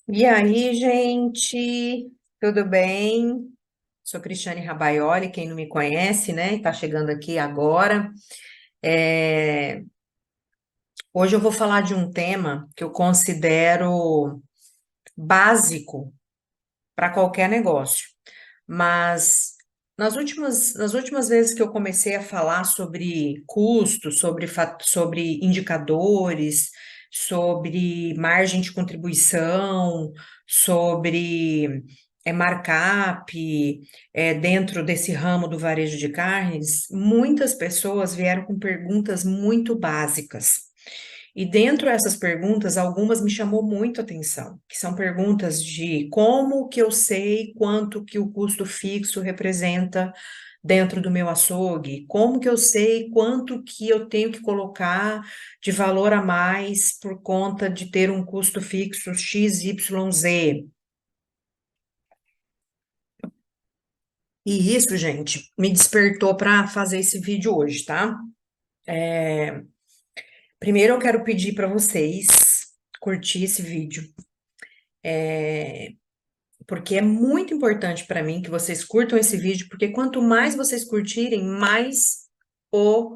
E aí, gente, tudo bem? Sou Cristiane Rabaioli, quem não me conhece, né? Está chegando aqui agora. É, Hoje eu vou falar de um tema que eu considero básico para qualquer negócio, mas nas últimas vezes que eu comecei a falar sobre custos, sobre indicadores, sobre margem de contribuição, sobre markup, dentro desse ramo do varejo de carnes, muitas pessoas vieram com perguntas muito básicas. E dentro dessas perguntas, algumas me chamou muito a atenção, que são perguntas de como que eu sei quanto que o custo fixo representa dentro do meu açougue, como que eu sei quanto que eu tenho que colocar de valor a mais por conta de ter um custo fixo XYZ. E isso, gente, me despertou para fazer esse vídeo hoje, tá? Primeiro eu quero pedir para vocês curtir esse vídeo, porque é muito importante para mim que vocês curtam esse vídeo, porque quanto mais vocês curtirem, mais o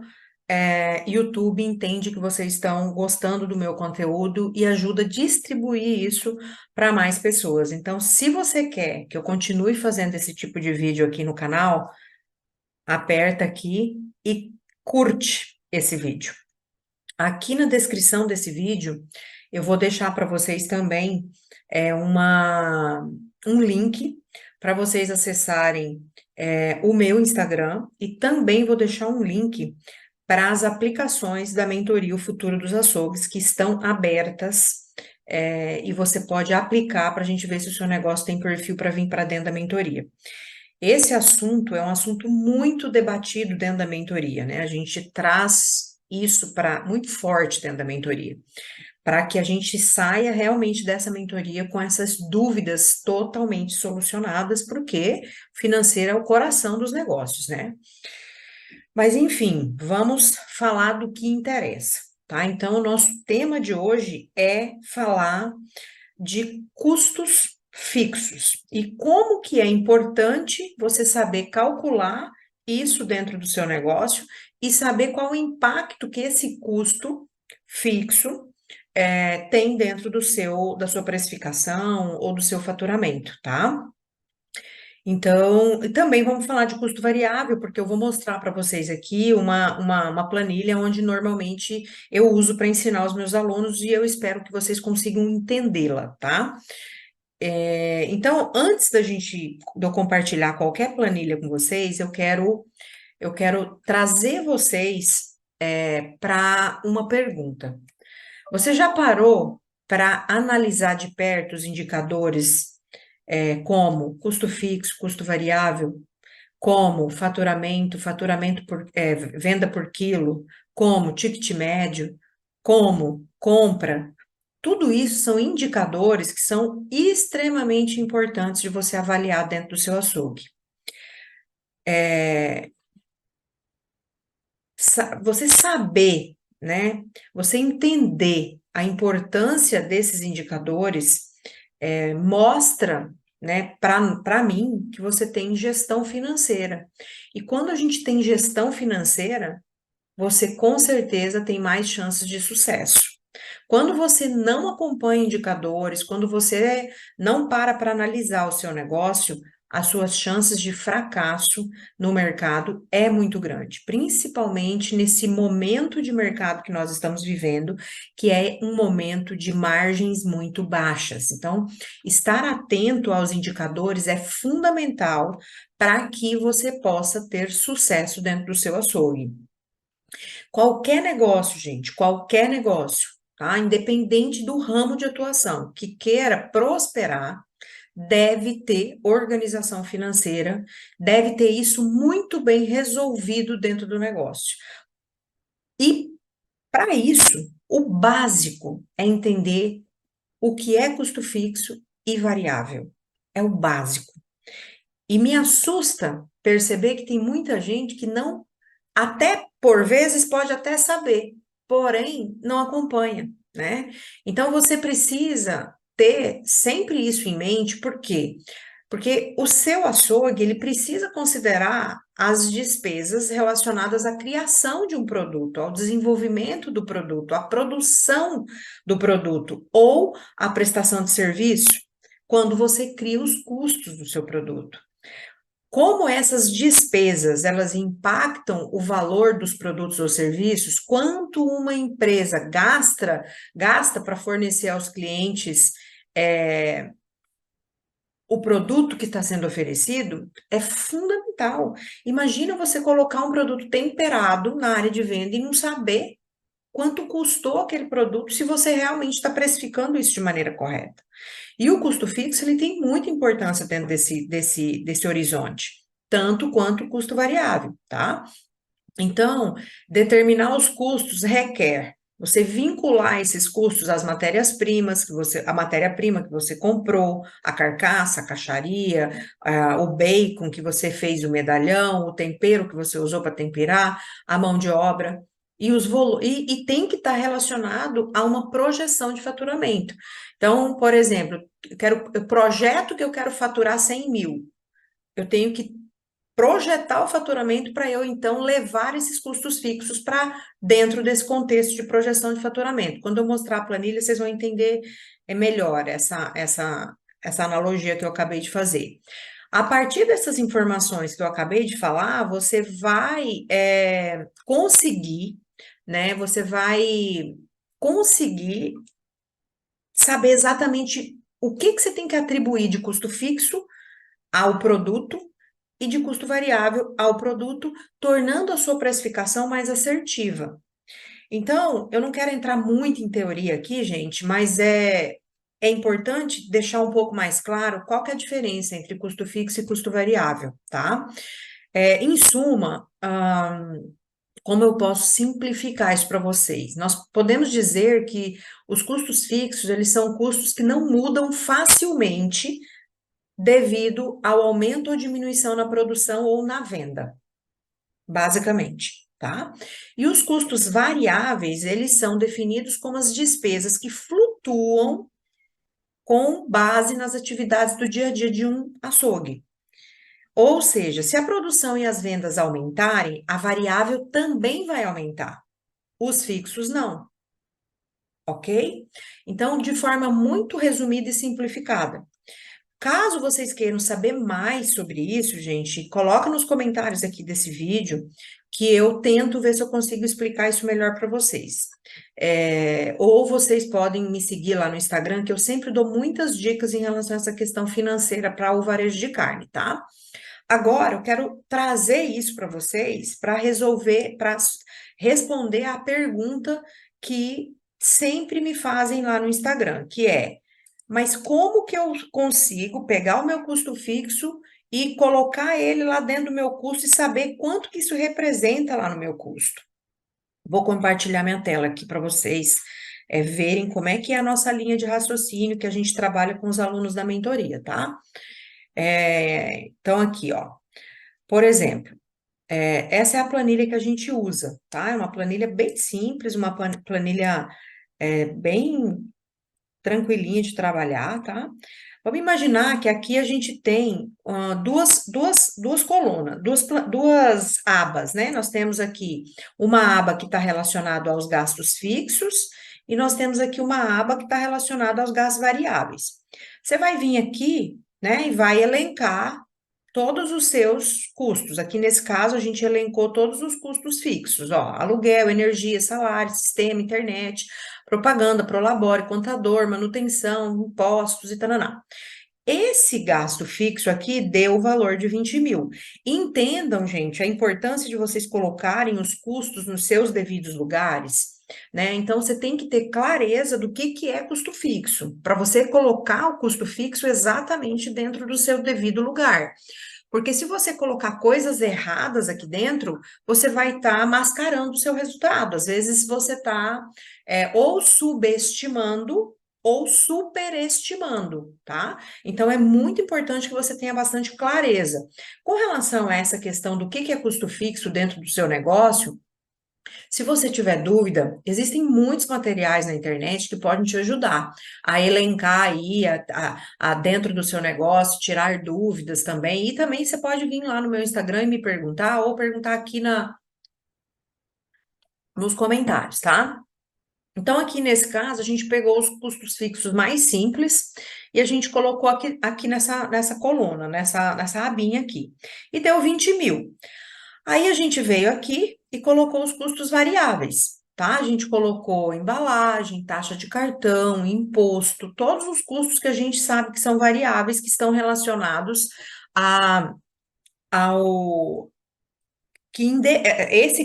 YouTube entende que vocês estão gostando do meu conteúdo e ajuda a distribuir isso para mais pessoas. Então, se você quer que eu continue fazendo esse tipo de vídeo aqui no canal, aperta aqui e curte esse vídeo. Aqui na descrição desse vídeo, eu vou deixar para vocês também um link para vocês acessarem o meu Instagram e também vou deixar um link para as aplicações da mentoria O Futuro dos Açougues, que estão abertas, e você pode aplicar para a gente ver se o seu negócio tem perfil para vir para dentro da mentoria. Esse assunto é um assunto muito debatido dentro da mentoria, né? A gente traz isso para muito forte dentro da mentoria, para que a gente saia realmente dessa mentoria com essas dúvidas totalmente solucionadas, porque financeiro é o coração dos negócios, né? Mas enfim, vamos falar do que interessa, tá? Então, o nosso tema de hoje é falar de custos fixos e como que é importante você saber calcular isso dentro do seu negócio e saber qual o impacto que esse custo fixo tem dentro da sua precificação ou do seu faturamento, tá? Então, e também vamos falar de custo variável, porque eu vou mostrar para vocês aqui uma planilha onde normalmente eu uso para ensinar os meus alunos e eu espero que vocês consigam entendê-la, tá? Então, antes de eu compartilhar qualquer planilha com vocês, eu quero trazer vocês para uma pergunta. Você já parou para analisar de perto os indicadores como custo fixo, custo variável, como faturamento por venda por quilo, como ticket médio, como compra? Tudo isso são indicadores que são extremamente importantes de você avaliar dentro do seu açougue. Você saber, né? Você entender a importância desses indicadores mostra, né, para mim, que você tem gestão financeira. E quando a gente tem gestão financeira, você com certeza tem mais chances de sucesso. Quando você não acompanha indicadores, quando você não para analisar o seu negócio, as suas chances de fracasso no mercado é muito grande, principalmente nesse momento de mercado que nós estamos vivendo, que é um momento de margens muito baixas. Então, estar atento aos indicadores é fundamental para que você possa ter sucesso dentro do seu açougue. Qualquer negócio, gente, qualquer negócio, tá? Independente do ramo de atuação, que queira prosperar, deve ter organização financeira, deve ter isso muito bem resolvido dentro do negócio. E para isso, o básico é entender o que é custo fixo e variável. É o básico. E me assusta perceber que tem muita gente que não, até por vezes pode até saber, porém não acompanha, né? Então você precisa ter sempre isso em mente, por quê? Porque o seu açougue, ele precisa considerar as despesas relacionadas à criação de um produto, ao desenvolvimento do produto, à produção do produto ou à prestação de serviço, quando você cria os custos do seu produto. Como essas despesas, elas impactam o valor dos produtos ou serviços, quanto uma empresa gasta para fornecer aos clientes o produto que está sendo oferecido, é fundamental. Imagina você colocar um produto temperado na área de venda e não saber quanto custou aquele produto, se você realmente está precificando isso de maneira correta. E o custo fixo, ele tem muita importância dentro desse horizonte, tanto quanto o custo variável, tá? Então, determinar os custos requer você vincular esses custos às matérias-primas a matéria-prima que você comprou, a carcaça, a caixaria, o bacon que você fez o medalhão, o tempero que você usou para temperar, a mão de obra. E tem que estar relacionado a uma projeção de faturamento. Então, por exemplo, eu projeto que eu quero faturar 100 mil. Eu tenho que projetar o faturamento para eu, então, levar esses custos fixos para dentro desse contexto de projeção de faturamento. Quando eu mostrar a planilha, vocês vão entender melhor essa analogia que eu acabei de fazer. A partir dessas informações que eu acabei de falar, você vai conseguir, né? Você vai conseguir saber exatamente o que você tem que atribuir de custo fixo ao produto e de custo variável ao produto, tornando a sua precificação mais assertiva. Então, eu não quero entrar muito em teoria aqui, gente, mas é importante deixar um pouco mais claro qual que é a diferença entre custo fixo e custo variável, tá? Em suma, como eu posso simplificar isso para vocês? Nós podemos dizer que os custos fixos, eles são custos que não mudam facilmente devido ao aumento ou diminuição na produção ou na venda, basicamente, tá? E os custos variáveis, eles são definidos como as despesas que flutuam com base nas atividades do dia a dia de um açougue. Ou seja, se a produção e as vendas aumentarem, a variável também vai aumentar. Os fixos não, ok? Então, de forma muito resumida e simplificada, caso vocês queiram saber mais sobre isso, gente, coloca nos comentários aqui desse vídeo que eu tento ver se eu consigo explicar isso melhor para vocês. Ou vocês podem me seguir lá no Instagram, que eu sempre dou muitas dicas em relação a essa questão financeira para o varejo de carne, tá? Agora, eu quero trazer isso para vocês para responder à pergunta que sempre me fazem lá no Instagram, que é: mas como que eu consigo pegar o meu custo fixo e colocar ele lá dentro do meu custo e saber quanto que isso representa lá no meu custo? Vou compartilhar minha tela aqui para vocês verem como é que é a nossa linha de raciocínio que a gente trabalha com os alunos da mentoria, tá? Então, aqui, ó. Por exemplo, essa é a planilha que a gente usa, tá? É uma planilha bem simples, uma planilha bem tranquilinha de trabalhar, tá? Vamos imaginar que aqui a gente tem duas colunas, duas abas, né? Nós temos aqui uma aba que está relacionada aos gastos fixos e nós temos aqui uma aba que está relacionada aos gastos variáveis. Você vai vir aqui, né, e vai elencar todos os seus custos. Aqui nesse caso, a gente elencou todos os custos fixos, ó, aluguel, energia, salário, sistema, internet, propaganda, prolabore, contador, manutenção, impostos e tal. Esse gasto fixo aqui deu o valor de 20 mil. Entendam, gente, a importância de vocês colocarem os custos nos seus devidos lugares, né? Então, você tem que ter clareza do que é custo fixo, para você colocar o custo fixo exatamente dentro do seu devido lugar. Porque se você colocar coisas erradas aqui dentro, você vai estar mascarando o seu resultado. Às vezes você está ou subestimando ou superestimando, tá? Então é muito importante que você tenha bastante clareza. Com relação a essa questão do que é custo fixo dentro do seu negócio, Se você tiver dúvida, existem muitos materiais na internet que podem te ajudar a elencar aí dentro do seu negócio, tirar dúvidas também. E também você pode vir lá no meu Instagram e me perguntar, ou perguntar aqui nos comentários, tá? Então, aqui nesse caso, a gente pegou os custos fixos mais simples e a gente colocou aqui nessa coluna, nessa abinha aqui. E deu 20 mil. Aí a gente veio aqui e colocou os custos variáveis, tá? A gente colocou embalagem, taxa de cartão, imposto, todos os custos que a gente sabe que são variáveis, que estão relacionados a, ao,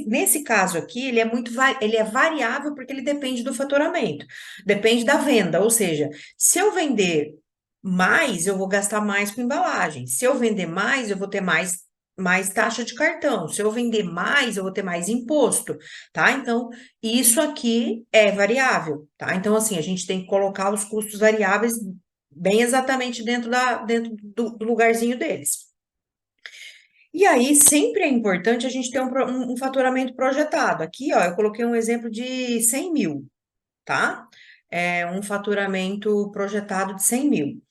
nesse caso aqui, ele é variável porque ele depende do faturamento, depende da venda, ou seja, se eu vender mais, eu vou gastar mais com embalagem. Se eu vender mais, eu vou ter mais taxa de cartão. Se eu vender mais, eu vou ter mais imposto, tá? Então, isso aqui é variável, tá? Então, assim, a gente tem que colocar os custos variáveis bem exatamente dentro do lugarzinho deles. E aí, sempre é importante a gente ter um faturamento projetado. Aqui, ó, eu coloquei um exemplo de 100 mil, tá? É um faturamento projetado de 100 mil.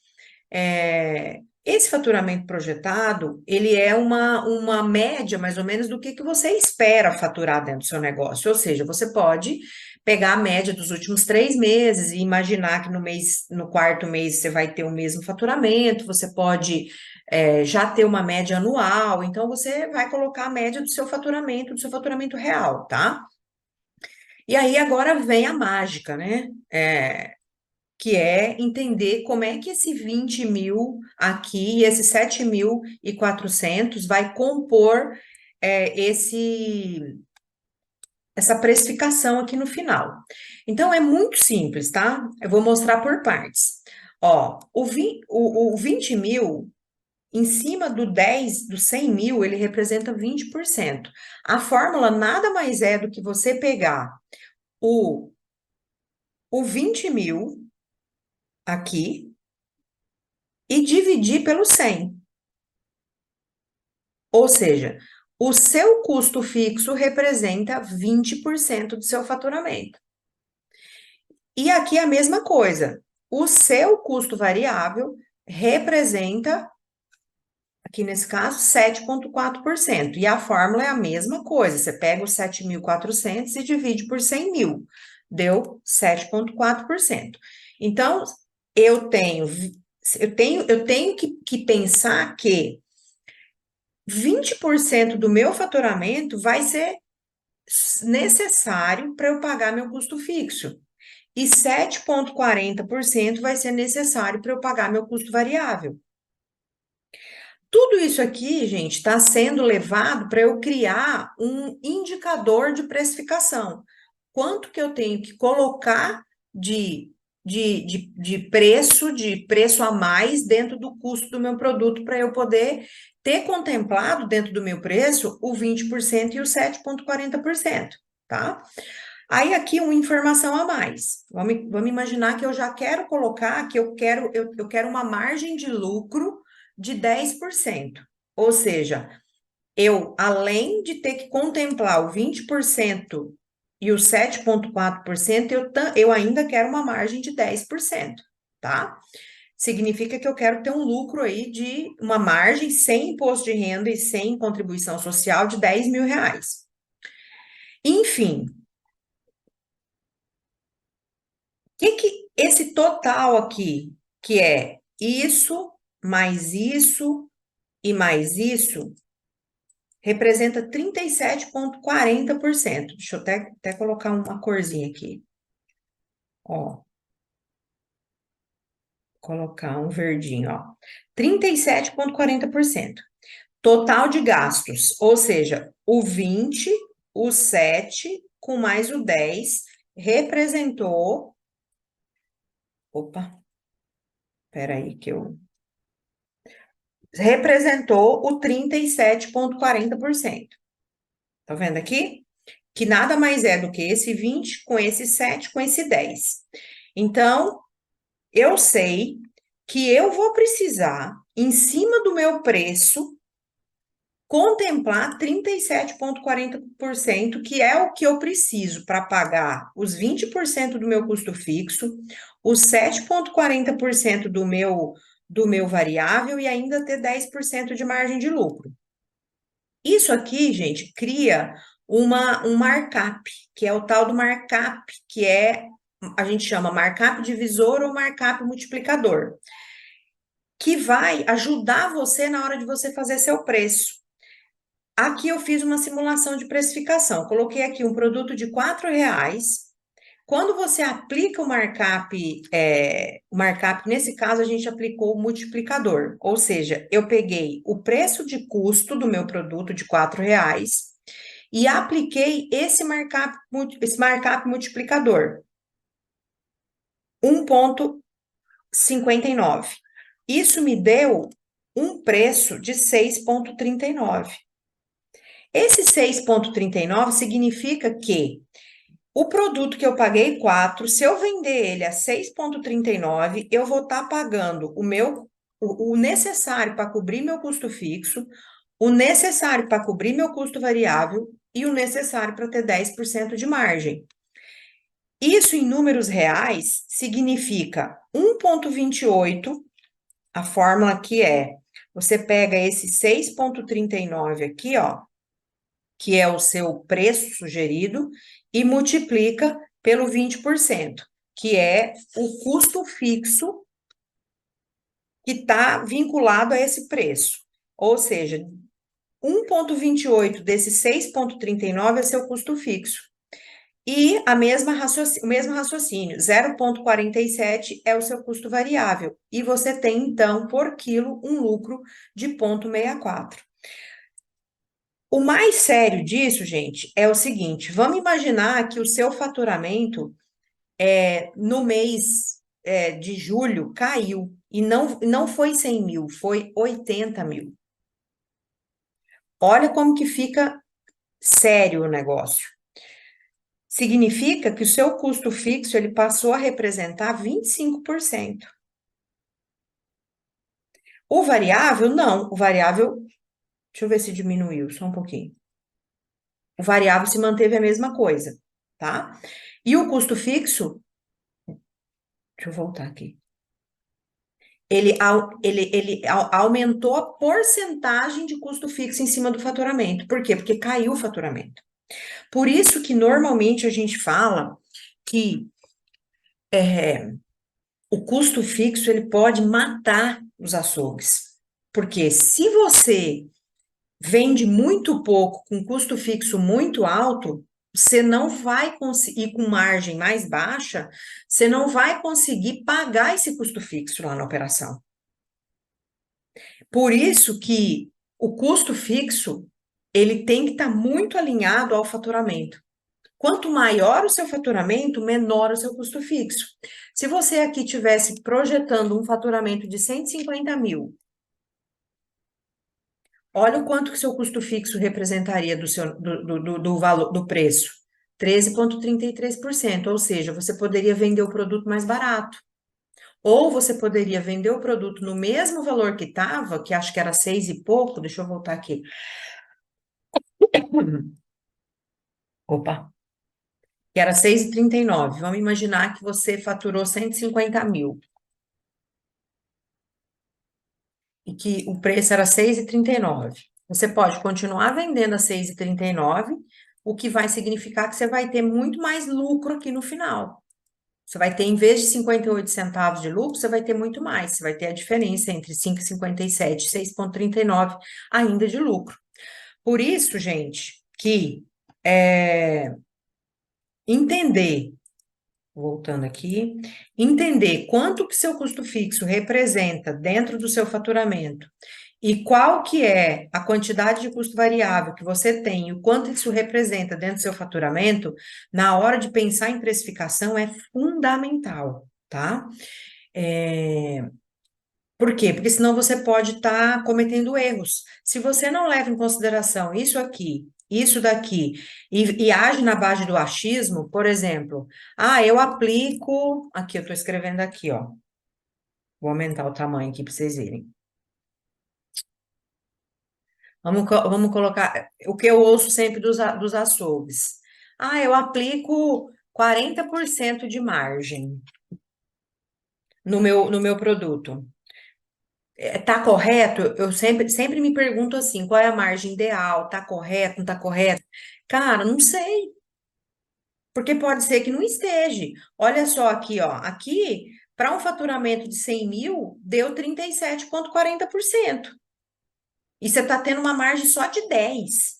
Esse faturamento projetado, ele é uma média, mais ou menos, do que você espera faturar dentro do seu negócio. Ou seja, você pode pegar a média dos últimos 3 meses e imaginar que no quarto mês você vai ter o mesmo faturamento, você pode já ter uma média anual, então você vai colocar a média do seu faturamento real, tá? E aí agora vem a mágica, né? Que é entender como é que esse 20 mil aqui e esse 7.400 vai compor essa precificação aqui no final. Então, é muito simples, tá? Eu vou mostrar por partes. Ó, o 20 mil, em cima do 100 mil, ele representa 20%. A fórmula nada mais é do que você pegar o, o 20 mil aqui e dividir pelo 100. Ou seja, o seu custo fixo representa 20% do seu faturamento. E aqui a mesma coisa. O seu custo variável representa, aqui nesse caso, 7,4%. E a fórmula é a mesma coisa. Você pega os 7.400 e divide por 100 mil. Deu 7,4%. Então, eu tenho, eu tenho que pensar que 20% do meu faturamento vai ser necessário para eu pagar meu custo fixo. E 7,40% vai ser necessário para eu pagar meu custo variável. Tudo isso aqui, gente, está sendo levado para eu criar um indicador de precificação. Quanto que eu tenho que colocar de preço a mais dentro do custo do meu produto para eu poder ter contemplado dentro do meu preço o 20% e o 7,40%, tá? Aí aqui uma informação a mais. Vamos imaginar que eu já quero colocar que eu quero uma margem de lucro de 10%. Ou seja, eu, além de ter que contemplar o 20% e o 7,4%, eu ainda quero uma margem de 10%, tá? Significa que eu quero ter um lucro aí de uma margem sem imposto de renda e sem contribuição social de 10 mil reais. Enfim, que esse total aqui, que é isso e mais isso, representa 37,40%. Deixa eu até colocar uma corzinha aqui. Ó, colocar um verdinho, ó. 37,40%. Total de gastos, ou seja, o 20, o 7 com mais o 10 representou. Opa, peraí que eu. Representou o 37,40%. Tá vendo aqui? Que nada mais é do que esse 20 com esse 7 com esse 10. Então, eu sei que eu vou precisar, em cima do meu preço, contemplar 37,40%, que é o que eu preciso para pagar os 20% do meu custo fixo, os 7,40% do meu variável e ainda ter 10% de margem de lucro. Isso aqui, gente, cria um markup, que é o tal do markup, que a gente chama markup divisor ou markup multiplicador, que vai ajudar você na hora de você fazer seu preço. Aqui eu fiz uma simulação de precificação. Coloquei aqui um produto de R$ 4. Quando você aplica o markup, nesse caso a gente aplicou o multiplicador, ou seja, eu peguei o preço de custo do meu produto de R$ 4 e apliquei esse markup multiplicador, 1,59. Isso me deu um preço de 6,39. Esse 6,39 significa que o produto que eu paguei 4, se eu vender ele a 6,39, eu vou estar pagando o necessário para cobrir meu custo fixo, o necessário para cobrir meu custo variável e o necessário para ter 10% de margem. Isso em números reais significa 1,28, a fórmula que você pega esse 6,39 aqui, ó, que é o seu preço sugerido, e multiplica pelo 20%, que é o custo fixo que está vinculado a esse preço. Ou seja, 1,28 desse 6,39 é seu custo fixo. E o mesmo raciocínio, 0,47 é o seu custo variável. E você tem, então, por quilo, um lucro de 0,64. O mais sério disso, gente, é o seguinte: vamos imaginar que o seu faturamento no mês de julho caiu e não foi 100 mil, foi 80 mil. Olha como que fica sério o negócio. Significa que o seu custo fixo ele passou a representar 25%. O variável, não. O variável, deixa eu ver se diminuiu, só um pouquinho. O variável se manteve a mesma coisa, tá? E o custo fixo, deixa eu voltar aqui. Ele aumentou a porcentagem de custo fixo em cima do faturamento. Por quê? Porque caiu o faturamento. Por isso que normalmente a gente fala que o custo fixo ele pode matar os açougues. Porque se você vende muito pouco com custo fixo muito alto, você não vai conseguir, com margem mais baixa, você não vai conseguir pagar esse custo fixo lá na operação. Por isso que o custo fixo, ele tem que estar muito alinhado ao faturamento. Quanto maior o seu faturamento, menor o seu custo fixo. Se você aqui tivesse projetando um faturamento de 150 mil, olha o quanto que seu custo fixo representaria do valor do preço. 13,33%, ou seja, você poderia vender o produto mais barato. Ou você poderia vender o produto no mesmo valor que estava, que acho que era 6 e pouco, deixa eu voltar aqui. Opa, que era 6,39. Vamos imaginar que você faturou 150 mil e que o preço era 6,39. Você pode continuar vendendo a 6,39, o que vai significar que você vai ter muito mais lucro aqui no final. Você vai ter, em vez de 58 centavos de lucro, você vai ter muito mais. Você vai ter a diferença entre 5,57 e 6,39 ainda de lucro. Por isso, gente, que entender, voltando aqui, entender quanto que seu custo fixo representa dentro do seu faturamento e qual que é a quantidade de custo variável que você tem e o quanto isso representa dentro do seu faturamento, na hora de pensar em precificação é fundamental, tá? Por quê? Porque senão você pode estar cometendo erros. Se você não leva em consideração isso aqui, isso daqui, e age na base do achismo, por exemplo, eu aplico. Aqui, eu estou escrevendo aqui, ó. Vou aumentar o tamanho aqui para vocês verem. Vamos colocar o que eu ouço sempre dos açougues. Ah, eu aplico 40% de margem no meu produto. Tá correto? Eu sempre me pergunto assim, qual é a margem ideal? Tá correto, não tá correto? Cara, não sei, porque pode ser que não esteja. Olha só aqui, ó. Aqui, para um faturamento de 100 mil, deu 37,40%. E você está tendo uma margem só de 10.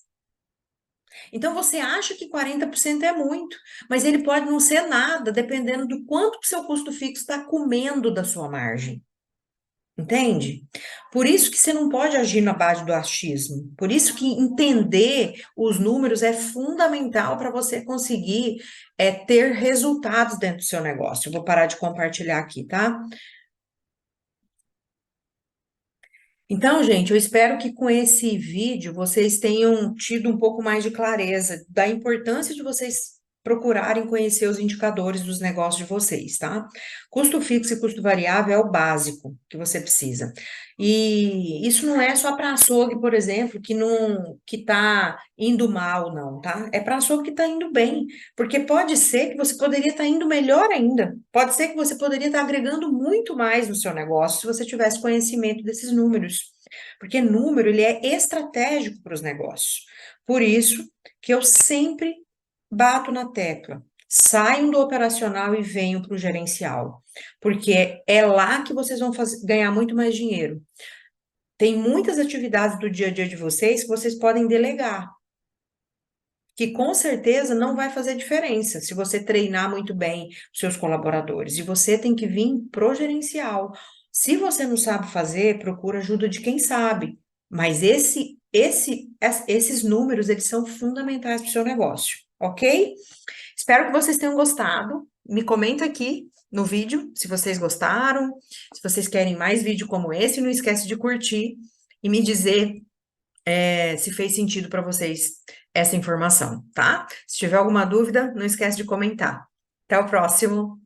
Então, você acha que 40% é muito, mas ele pode não ser nada, dependendo do quanto que seu custo fixo está comendo da sua margem. Entende? Por isso que você não pode agir na base do achismo. Por isso que entender os números é fundamental para você conseguir ter resultados dentro do seu negócio. Eu vou parar de compartilhar aqui, tá? Então, gente, eu espero que com esse vídeo vocês tenham tido um pouco mais de clareza da importância de vocês procurarem conhecer os indicadores dos negócios de vocês, tá? Custo fixo e custo variável é o básico que você precisa. E isso não é só para açougue, por exemplo, que tá indo mal, não, tá? É para açougue que tá indo bem, porque pode ser que você poderia estar indo melhor ainda. Pode ser que você poderia estar agregando muito mais no seu negócio se você tivesse conhecimento desses números. Porque número, ele é estratégico para os negócios. Por isso que eu sempre bato na tecla. Saiam do operacional e venham para o gerencial. Porque é lá que vocês vão ganhar muito mais dinheiro. Tem muitas atividades do dia a dia de vocês que vocês podem delegar, que com certeza não vai fazer diferença se você treinar muito bem os seus colaboradores. E você tem que vir pro gerencial. Se você não sabe fazer, procura ajuda de quem sabe. Mas esses números, eles são fundamentais para o seu negócio, ok? Espero que vocês tenham gostado. Me comenta aqui no vídeo se vocês gostaram, se vocês querem mais vídeo como esse. Não esquece de curtir e me dizer se fez sentido para vocês essa informação, tá? Se tiver alguma dúvida, não esquece de comentar. Até o próximo.